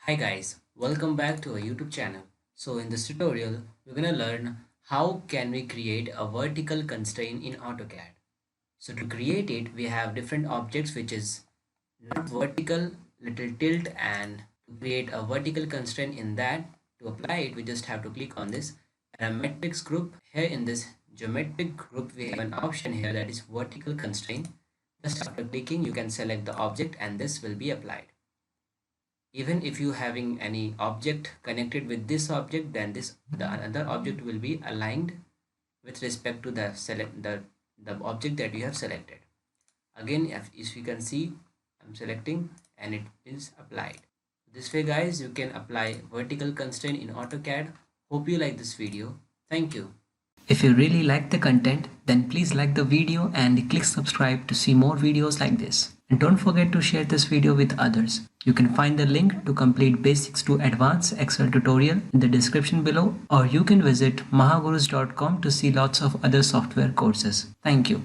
Hi guys, welcome back to our YouTube channel. So in this tutorial, we're gonna learn how can we create a vertical constraint in Autocad. So to create it, we have different objects which is not vertical, little tilt, and to create a vertical constraint in that, to apply it, we just have to click on this parametrics group. Here in this geometric group, we have an option here that is vertical constraint. Just after clicking, you can select the object and this will be applied. Even if you having any object connected with this object, then the another object will be aligned with respect to the object that you have selected. Again, if you can see, I'm selecting and it is applied. This way guys, you can apply vertical constraint in AutoCAD. Hope you like this video. Thank you. If you really like the content, then please like the video and click subscribe to see more videos like this. And don't forget to share this video with others. You can find the link to complete basics to advanced Excel tutorial in the description below, or you can visit mahagurus.com to see lots of other software courses. Thank you.